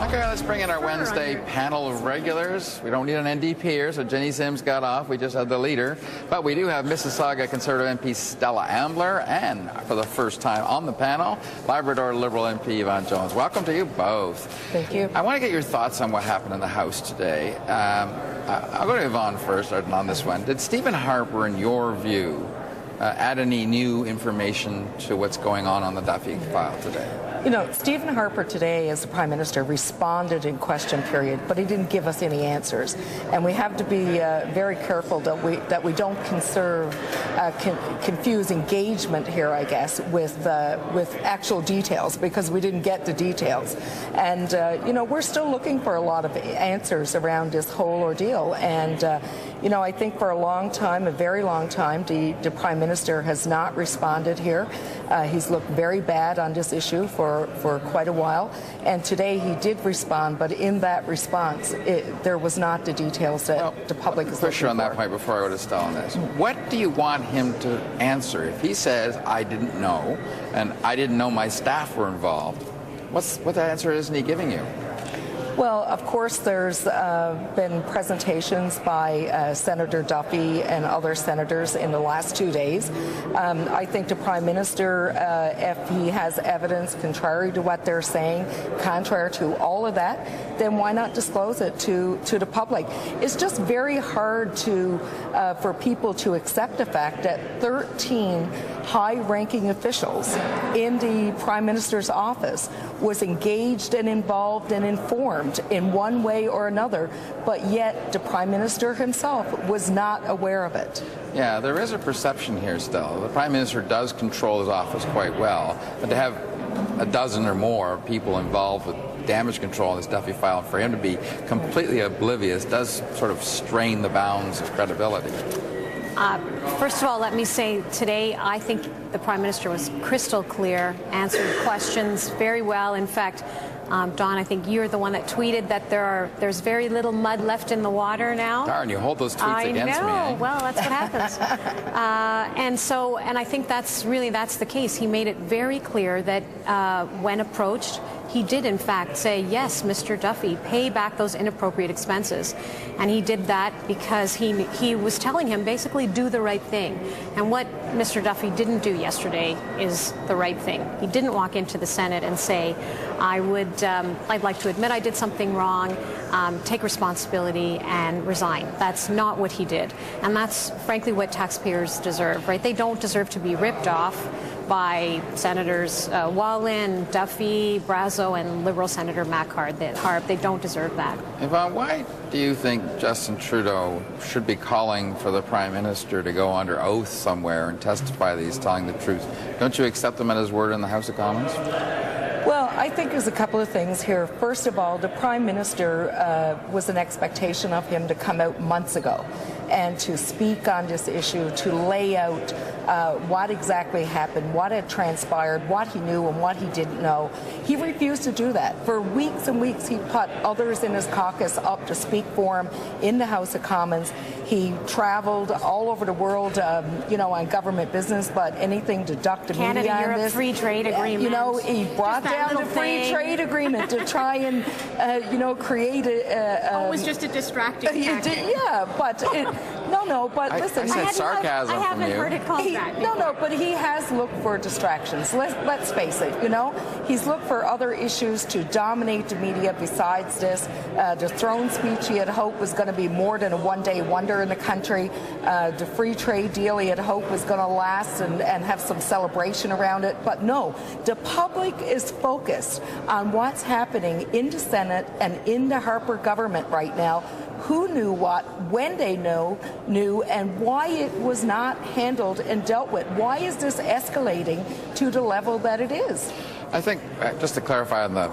Okay, let's bring in our Wednesday panel of regulars. We don't need an NDP here, so Jenny Sims got off. We just had the leader. But we do have Mississauga Conservative MP Stella Ambler, and for the first time on the panel, Labrador Liberal MP Yvonne Jones. Welcome to you both. Thank you. I want to get your thoughts on what happened in the House today. I'll go to Yvonne first on this one. Did Stephen Harper, in your view, add any new information to what's going on the Duffy file today? You know, Stephen Harper today, as the Prime Minister, responded in question period, but he didn't give us any answers. And we have to be very careful that we don't confuse engagement here, I guess, with actual details, because we didn't get the details. And, you know, we're still looking for a lot of answers around this whole ordeal. And, you know, I think for a long time, a very long time, the Prime Minister has not responded here. He's looked very bad on this issue for quite a while, and today he did respond, but in that response, there was not the details that the public is looking for. Push you on that point before I go to Stella on this. What do you want him to answer? If he says, I didn't know, and I didn't know my staff were involved, what answer isn't he giving you? Well, of course, there's been presentations by Senator Duffy and other senators in the last 2 days. I think the Prime Minister, if he has evidence contrary to what they're saying, contrary to all of that, then why not disclose it to the public? It's just very hard for people to accept the fact that 13 high-ranking officials in the Prime Minister's office was engaged and involved and informed in one way or another, but yet the Prime Minister himself was not aware of it. Yeah, there is a perception here still. The Prime Minister does control his office quite well, but to have a dozen or more people involved with damage control in this Duffy file, for him to be completely oblivious does sort of strain the bounds of credibility. First of all, let me say today I think the Prime Minister was crystal clear, answered questions very well. In fact, Don, I think you're the one that tweeted that there's very little mud left in the water now. Darn, you hold those tweets against me. I know. Well, that's what happens. And I think that's the case. He made it very clear that when approached, he did, in fact, say, yes, Mr. Duffy, pay back those inappropriate expenses. And he did that because he was telling him, basically, do the right thing. And what Mr. Duffy didn't do yesterday is the right thing. He didn't walk into the Senate and say, I'd like to admit I did something wrong, take responsibility and resign. That's not what he did. And that's, frankly, what taxpayers deserve, right? They don't deserve to be ripped off by Senators Wallin, Duffy, Brazo, and Liberal Senator Harp. They don't deserve that. Yvonne, why do you think Justin Trudeau should be calling for the Prime Minister to go under oath somewhere and testify that he's telling the truth? Don't you accept him at his word in the House of Commons? Well, I think there's a couple of things here. First of all, the Prime Minister was an expectation of him to come out months ago and to speak on this issue, to lay out what exactly happened, what had transpired, what he knew and what he didn't know. He refused to do that. For weeks and weeks, he put others in his caucus up to speak for him in the House of Commons. He traveled all over the world, you know, on government business, but anything to duck the media on this. Canada-Europe free trade agreement. You know, he brought down the free trade agreement to try and, you know, create a... Always just a distracting tactic. Yeah, but... But listen, I said sarcasm I haven't heard it called that. No, but he has looked for distractions. Let's face it, you know, he's looked for other issues to dominate the media besides this. The throne speech he had hoped was going to be more than a one-day wonder in the country. The free trade deal he had hoped was going to last and have some celebration around it. But no, the public is focused on what's happening in the Senate and in the Harper government right now. Who knew what, when they knew, and why it was not handled and dealt with. Why is this escalating to the level that it is? I think, just to clarify on the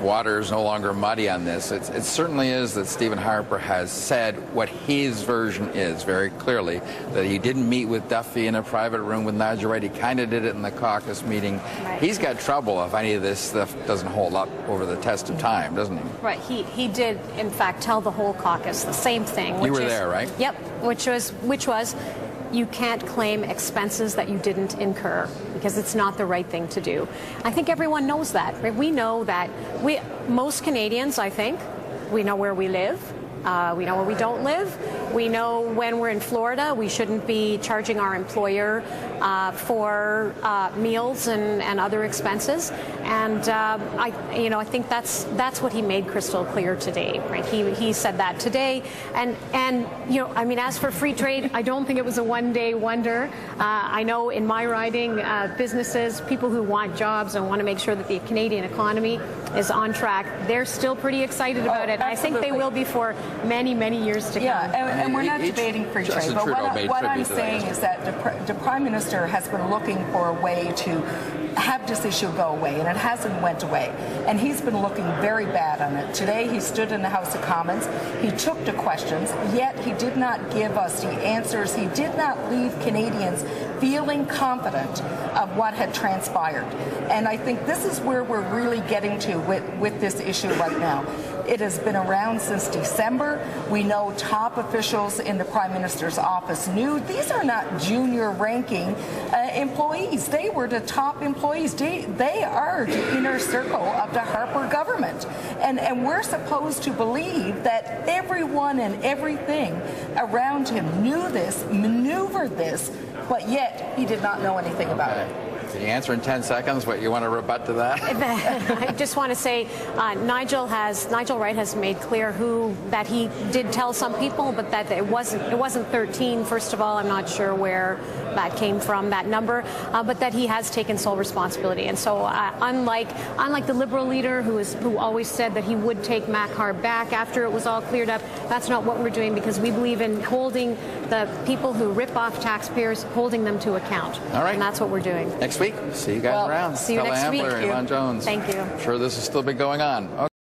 water is no longer muddy on this, it certainly is that Stephen Harper has said what his version is very clearly, that he didn't meet with Duffy in a private room with Nigel Wright. He kind of did it in the caucus meeting. Right. He's got trouble if any of this stuff doesn't hold up over the test of time, doesn't he? Right. He did, in fact, tell the whole caucus the same thing. You were there, right? Yep. Which was you can't claim expenses that you didn't incur, because it's not the right thing to do. I think everyone knows that. Right? We know that. Most Canadians, I think, we know where we live. We know where we don't live. We know when we're in Florida, we shouldn't be charging our employer for meals and other expenses. And I think that's what he made crystal clear today. Right? He said that today. And as for free trade, I don't think it was a one-day wonder. I know in my riding, businesses, people who want jobs and want to make sure that the Canadian economy is on track, they're still pretty excited about it. I think they will be for many, many years to come. Yeah, and we're not debating free trade, but what I'm saying is that the Prime Minister has been looking for a way to have this issue go away, and it hasn't went away. And he's been looking very bad on it. Today he stood in the House of Commons, he took the questions, yet he did not give us the answers. He did not leave Canadians feeling confident of what had transpired. And I think this is where we're really getting to with this issue right now. It has been around since December. We know top officials in the Prime Minister's office knew. These are not junior ranking employees. They were the top employees. They are the inner circle of the Harper government. And we're supposed to believe that everyone and everything around him knew this, maneuvered this, but yet he did not know anything about it. Can you answer in 10 seconds what you want to rebut to that? I just want to say Nigel Wright has made clear that he did tell some people, but that it wasn't 13. First of all, I'm not sure where that came from, that number, but that he has taken sole responsibility. And so unlike the Liberal leader who always said that he would take Makar back after it was all cleared up, that's not what we're doing, because we believe in holding the people who rip off taxpayers, holding them to account. All right. And that's what we're doing. Next week. See you guys around. See you Stella next Ambler, week. Yvonne Jones. Thank you. I'm sure this will still be going on. Okay.